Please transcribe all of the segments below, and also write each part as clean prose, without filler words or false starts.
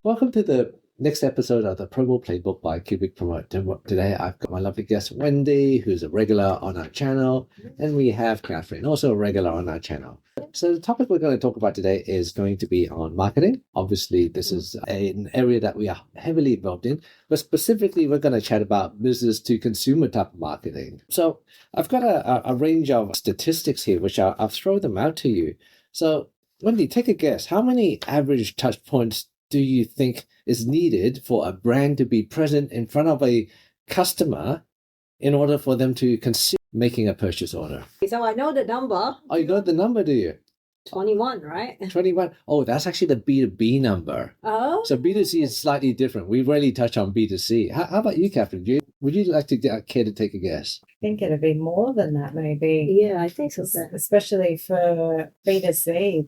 Welcome to the next episode of the Promo Playbook by Cubic Promote. Today I've got my lovely guest Wendy, who's a regular on our channel, and we have Catherine, also a regular on our channel. So the topic we're going to talk about today is going to be on marketing. Obviously, this is an area that we are heavily involved in, but specifically we're going to chat about business to consumer type of marketing. So I've got a range of statistics here, which I'll throw them out to you. So Wendy, take a guess. How many average touch points do you think is needed for a brand to be present in front of a customer in order for them to consider making a purchase order? So I know the number. Oh, you know the number, do you? 21, right? 21. Oh, that's actually the B2B number. Oh. So B2C is slightly different. We rarely touch on B2C. How about you, Catherine? Would you like to care to take a guess? I think it'd be more than that, maybe. Yeah, I think so. Especially for B2C,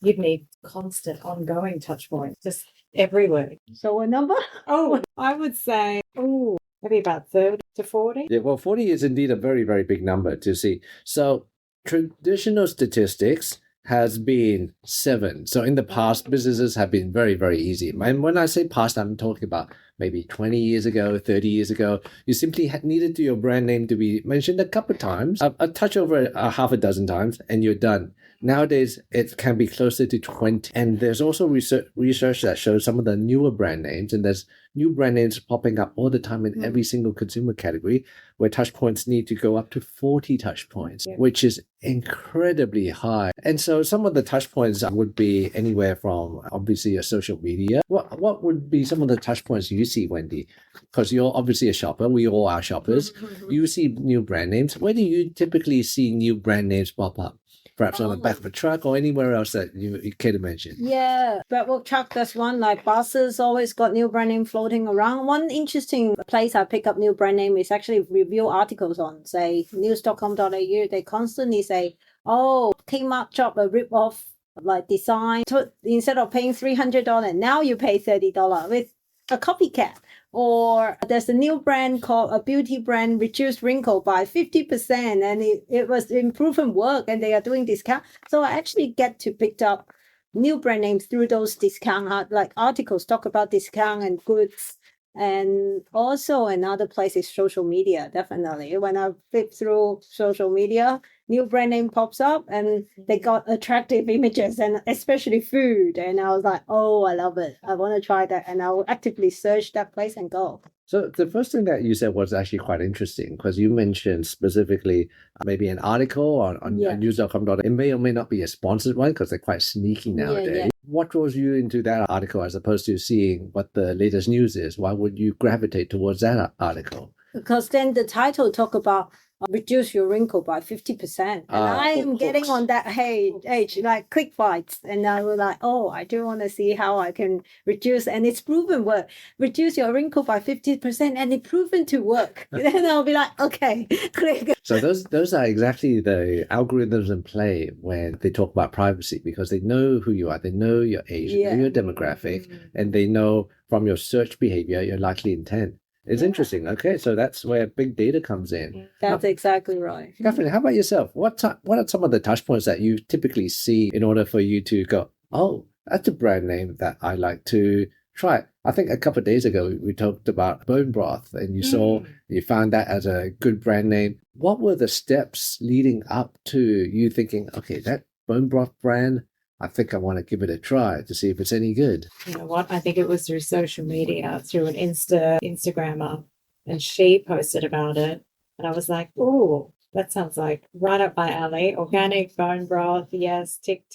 you'd need constant, ongoing touch points, just everywhere. So a number? Oh, I would say, maybe about 30 to 40. Yeah, well, 40 is indeed a very, very big number to see. So traditional statistics has been 7. So in the past, businesses have been very, very easy. And when I say past, I'm talking about maybe 20 years ago, 30 years ago. You simply needed your brand name to be mentioned a couple of times, a touch over a half a dozen times, and you're done. Nowadays, it can be closer to 20. And there's also research that shows some of the newer brand names, and there's new brand names popping up all the time in every single consumer category, where touch points need to go up to 40 touch points, which is incredibly high. And so some of the touch points would be anywhere from obviously your social media. What would be some of the touch points you see, Wendy? Because you're obviously a shopper. We all are shoppers. You see new brand names. Where do you typically see new brand names pop up? Perhaps on the back of a truck or anywhere else that you care to mention? Yeah, backwork truck, that's one. Like buses always got new brand name floating around. One interesting place I pick up new brand name is actually review articles on, say, news.com.au. They constantly say, oh, Kmart job a rip-off like design. Instead of paying $300, now you pay $30 with a copycat. Or there's a new brand called a beauty brand, reduced wrinkle by 50%, and it was improving work, and they are doing discount. So I actually get to pick up new brand names through those discount, like articles talk about discount and goods. And also another place is social media, definitely. When I flip through social media, new brand name pops up and they got attractive images and especially food. And I was like, oh, I love it. I want to try that. And I will actively search that place and go. So the first thing that you said was actually quite interesting because you mentioned specifically maybe an article on news.com. It may or may not be a sponsored one because they're quite sneaky nowadays. Yeah. What draws you into that article as opposed to seeing what the latest news is? Why would you gravitate towards that article? Because then the title talk about reduce your wrinkle by 50%. And I am getting on that age, like quick bites. And I was like, oh, I do want to see how I can reduce. And it's proven work. Reduce your wrinkle by 50% and it's proven to work. Then I'll be like, okay, click. So those are exactly the algorithms in play when they talk about privacy because they know who you are. They know your age, they know your demographic, and they know from your search behavior, your likely intent. It's interesting. Okay, so that's where big data comes in. That's exactly right. Catherine, how about yourself? What are some of the touch points that you typically see in order for you to go, oh, that's a brand name that I like to try? I think a couple of days ago, we talked about bone broth and you found that as a good brand name. What were the steps leading up to you thinking, okay, that bone broth brand, I think I want to give it a try to see if it's any good. You know what? I think it was through social media, through an Instagrammer, and she posted about it. And I was like, oh, that sounds like right up my alley. Organic bone broth, yes, tick,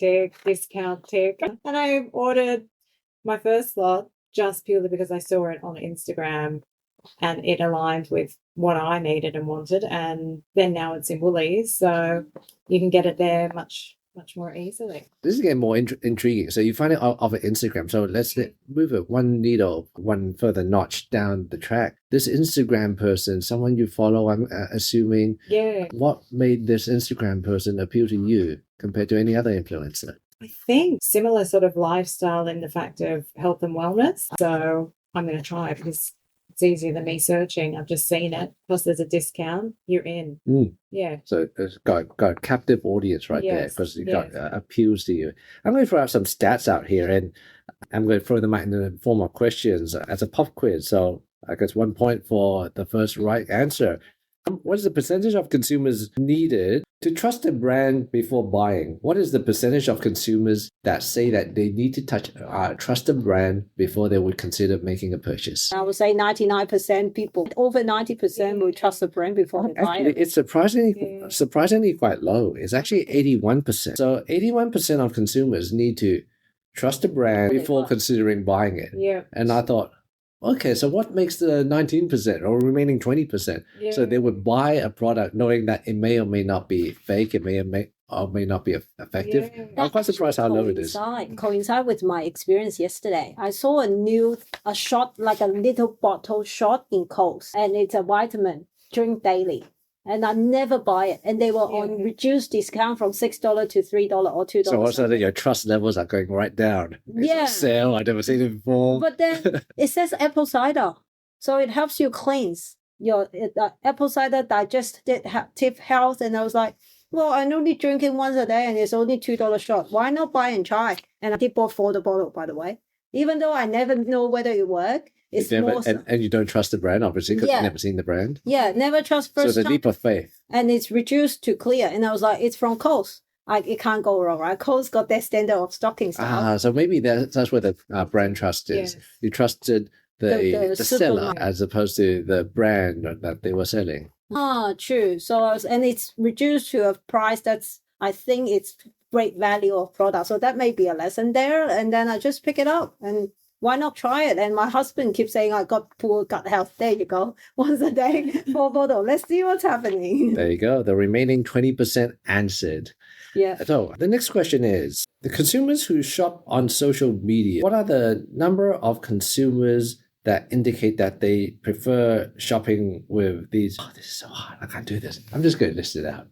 discount, tick. And I ordered my first lot just purely because I saw it on Instagram and it aligned with what I needed and wanted. And then now it's in Woolies, so you can get it there much more easily. This is getting more intriguing. So you find it off of Instagram. So let's move it one further notch down the track. This Instagram person, someone you follow, I'm assuming. Yeah. What made this Instagram person appeal to you compared to any other influencer? I think similar sort of lifestyle in the fact of health and wellness. So I'm going to try it because It's easier than me searching. I've just seen it. Plus, there's a discount. You're in. Mm. Yeah. So it's got a captive audience right there Yes, because it yes. got appeals to you. I'm going to throw out some stats out here, and I'm going to throw them out in the form of questions as a pop quiz. So I guess 1 point for the first right answer. What is the percentage of consumers needed to trust a brand before buying? What is the percentage of consumers that say that they need to trust a brand before they would consider making a purchase? I would say 99% people, over 90% will trust the brand before they buy Actually, it. it's surprisingly quite low. It's actually 81%. So 81% of consumers need to trust a brand before considering buying it. Yeah. And I thought, okay, so what makes the 19% or remaining 20%? Yeah. So they would buy a product knowing that it may or may not be fake, it may or may not be effective. Yeah. I'm quite surprised how low it is. Coincide with my experience yesterday. I saw a shot, like a little bottle shot in Coles, and it's a vitamin, drink daily. And I never buy it. And they were on reduced discount from $6 to $3 or $2. So also that your trust levels are going right down. It's Yeah. a sale. I've never seen it before. But then it says apple cider. So it helps you cleanse your apple cider digestive health. And I was like, well, I'm only drinking once a day and it's only $2 shot. Why not buy and try? And I did bought for the bottle, by the way. Even though I never know whether it works. It's more and you don't trust the brand, obviously, because you've never seen the brand. Yeah, never trust first So it's a leap of faith. And it's reduced to clear. And I was like, it's from Coles. It can't go wrong, right? Coles got their standard of stocking stuff. So maybe that's where the brand trust is. Yes. You trusted the seller supermarket. as opposed to the brand that they were selling. True. So and it's reduced to a price that's, I think it's great value of product. So that may be a lesson there. And then I just pick it up and why not try it? And my husband keeps saying, I got poor gut health. There you go. Once a day, 4 bottles. Let's see what's happening. There you go. The remaining 20% answered. Yeah. So the next question is, the consumers who shop on social media, what are the number of consumers that indicate that they prefer shopping with these? Oh, this is so hard. I can't do this. I'm just going to list it out.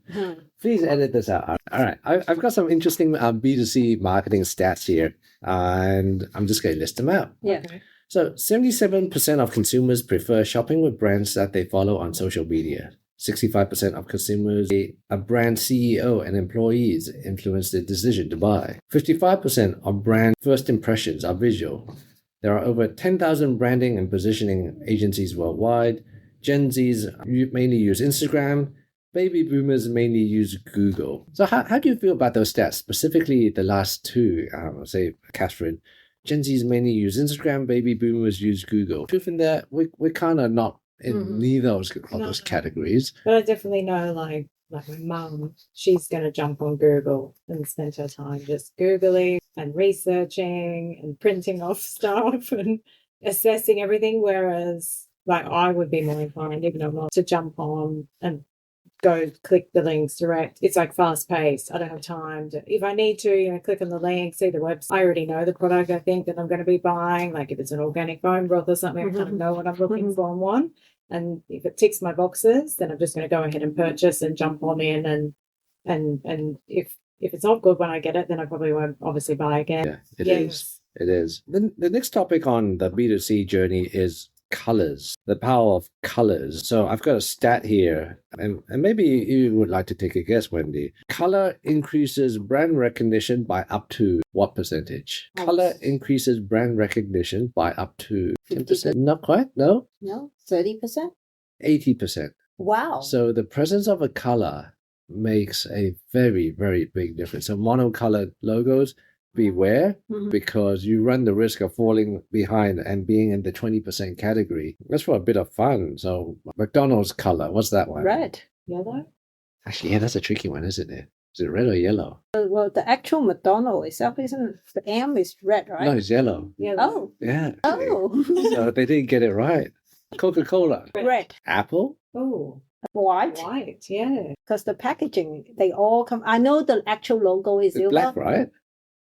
Please edit this out. All right. I've got some interesting B2C marketing stats here, and I'm just going to list them out. Yeah. Okay. So 77% of consumers prefer shopping with brands that they follow on social media. 65% of consumers say a brand CEO and employees influence their decision to buy. 55% of brand first impressions are visual. There are over 10,000 branding and positioning agencies worldwide. Gen Zs mainly use Instagram. Baby boomers mainly use Google. So how do you feel about those stats, specifically the last two? Say, Catherine, Gen Zs mainly use Instagram, baby boomers use Google. Truth in that, we're kind of not in neither of those categories. But I definitely know, like my mum, she's going to jump on Google and spend her time just Googling and researching and printing off stuff and assessing everything. Whereas, like, I would be more inclined, to jump on and go click the links direct. It's like fast paced. I don't have time to, if I need to, click on the link, see the website. I already know the product I think that I'm going to be buying. Like if it's an organic bone broth or something, I kind of know what I'm looking for and want. And if it ticks my boxes, then I'm just going to go ahead and purchase and jump on in. And if it's not good when I get it, then I probably won't obviously buy again. Yeah, it is. It is. Then the next topic on the B2C journey is colors, the power of colors. So I've got a stat here, and maybe you would like to take a guess, Wendy. Color increases brand recognition by up to what percentage? Color increases brand recognition by up to 10%. Not quite, no? No, 30%? 80%. Wow. So the presence of a color makes a very, very big difference. So monocolored logos, beware, because you run the risk of falling behind and being in the 20% category. That's for a bit of fun. So McDonald's color, what's that one? Red. Yellow? Actually, yeah, that's a tricky one, isn't it? Is it red or yellow? Well, the actual McDonald's itself isn't, the M is red, right? No, it's yellow. Yellow. Oh. Yeah. Oh. So they didn't get it right. Coca-Cola. Red. Apple. Oh, White. white, yeah. Because the packaging, they all come, I know the actual logo is It's silver black, right?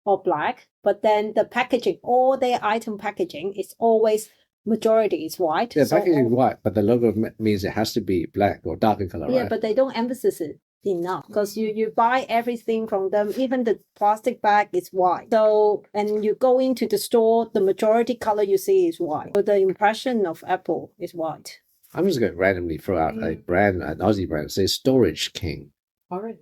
or black, but then the packaging, all their item packaging is always, majority is white. Yeah, So packaging is white, but the logo means it has to be black or dark in color, yeah, right? but they don't emphasize it. enough because you buy everything from them, even the plastic bag is white. So, and you go into the store, the majority color you see is white. So the impression of Apple is white. I'm just going to randomly throw out a brand, an Aussie brand, say Storage King. Orange.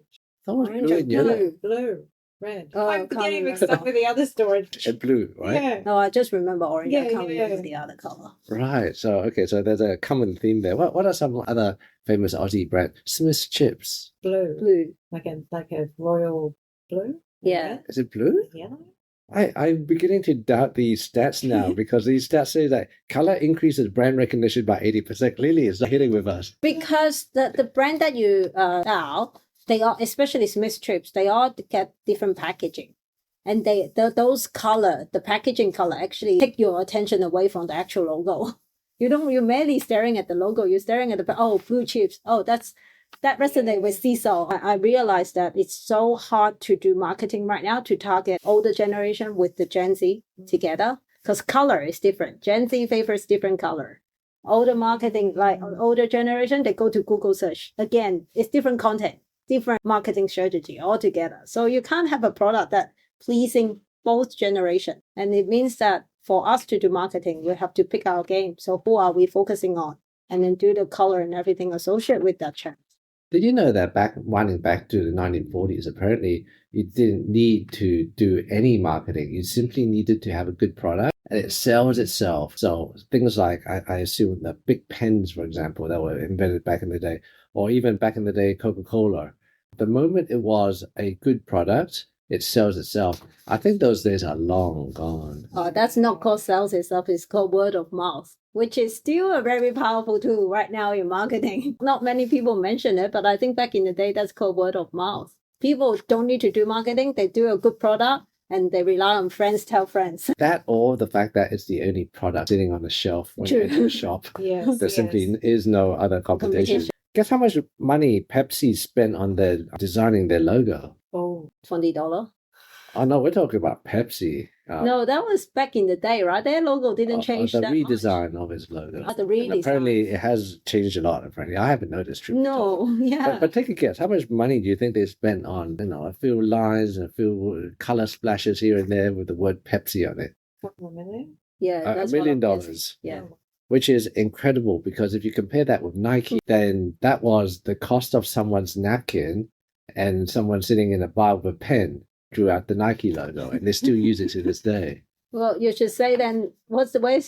That was Orange blue and and yellow. Blue. Red. Oh, I'm can't getting mixed remember. up with the other storage. And blue, right? Yeah. No, I just remember orange. I Yeah, can't yeah. remember the other color. Right. So, okay. So there's a common theme there. What are some other famous Aussie brands? Smith's Chips. Blue. Blue. Like a royal blue? Yeah. Is it blue? Yellow? I'm beginning to doubt these stats now because these stats say that color increases brand recognition by 80%. Clearly, it's not hitting with us. Because the brand that you now, they are, especially Smith's Chips, they all get different packaging. And those color, the packaging color actually take your attention away from the actual logo. You're merely staring at the logo. You're staring at blue chips. Oh, that resonates with Cecil. I realized that it's so hard to do marketing right now to target older generation with the Gen Z together because color is different. Gen Z favors different color. Older marketing, like older generation, they go to Google search. Again, it's different content, different marketing strategy altogether. So you can't have a product that pleasing both generation. And it means that for us to do marketing, we have to pick our game. So who are we focusing on? And then do the color and everything associated with that channel. Did you know that winding back to the 1940s, apparently you didn't need to do any marketing. You simply needed to have a good product and it sells itself. So things like, I assume the big pens, for example, that were invented back in the day, or even back in the day, Coca-Cola. The moment it was a good product, it sells itself. I think those days are long gone. That's not called sales itself. It's called word of mouth, which is still a very powerful tool right now in marketing. Not many people mention it, but I think back in the day, that's called word of mouth. People don't need to do marketing. They do a good product and they rely on friends tell friends. That or the fact that it's the only product sitting on the shelf when you enter a shop. Yes. There simply is no other competition. Guess how much money Pepsi spent on designing their logo? Oh. $20. Oh no, we're talking about Pepsi. No, that was back in the day, right? Their logo didn't change the that redesign much. of its logo. The redesign. And apparently, it has changed a lot. Apparently, I haven't noticed. No, yeah. But take a guess. How much money do you think they spent on, a few lines and a few color splashes here and there with the word Pepsi on it? $1 million? Yeah, $1 million. Yeah. Which is incredible because if you compare that with Nike, then that was the cost of someone's napkin and someone sitting in a bar with a pen drew out the Nike logo, and they still use it to this day. Well, you should say then, where has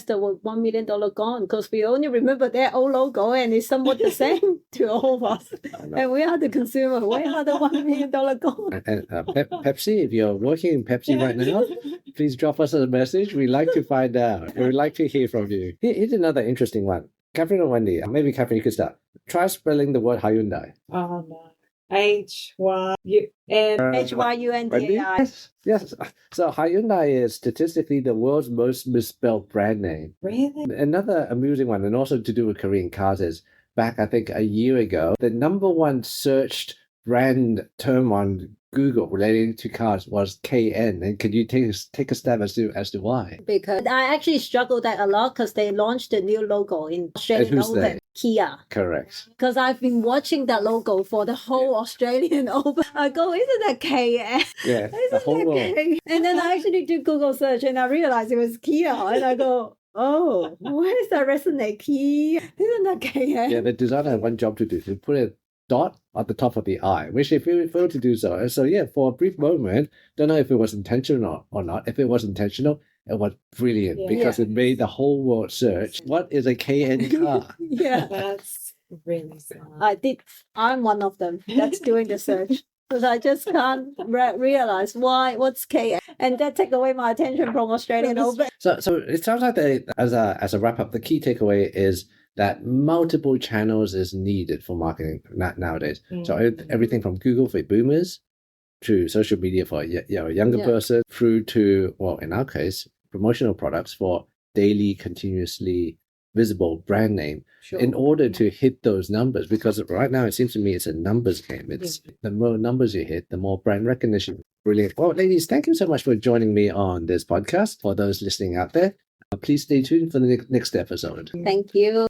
the $1 million gone? Because we only remember their old logo, and it's somewhat the same to all of us. And we are the consumer. Where are the $1 million gone? And Pepsi, if you're working in Pepsi right now, please drop us a message. We'd like to find out. We'd like to hear from you. Here's another interesting one. Catherine or Wendy, maybe Catherine, you could start. Try spelling the word Hyundai. Oh, no. Hyundai. Yes. So Hyundai is statistically the world's most misspelled brand name. Really? Another amusing one, and also to do with Korean cars, is back, I think, a year ago, the number one searched brand term on Google relating to cars was KN. And can you take a stab as to why? Because I actually struggled that a lot because they launched a new logo in Australian who's Open. they? Kia. Correct. Because I've been watching that logo for the whole Australian Open. I go, isn't that KN? Yeah, the Isn't whole that world. KN? And then I actually did Google search and I realized it was Kia. And I go, oh, where does that resonate? Kia? Isn't that KN? Yeah, the designer had one job to do, to put a dot at the top of the I, which they failed to do so. So yeah, for a brief moment, don't know if it was intentional or not. If it was intentional, it was brilliant because it made the whole world search, what is a KN car? Yeah. That's really smart. I'm one of them that's doing the search. Because I just can't realize what's KN. And that take away my attention from Australian Open. So it sounds like as a wrap up, the key takeaway is that multiple channels is needed for marketing nowadays. So everything from Google for boomers, to social media for a younger person, through to, well, in our case, promotional products for daily, continuously visible brand name, in order to hit those numbers. Because right now it seems to me it's a numbers game. It's the more numbers you hit, the more brand recognition. Brilliant. Well, ladies, thank you so much for joining me on this podcast. For those listening out there, please stay tuned for the next episode. Thank you.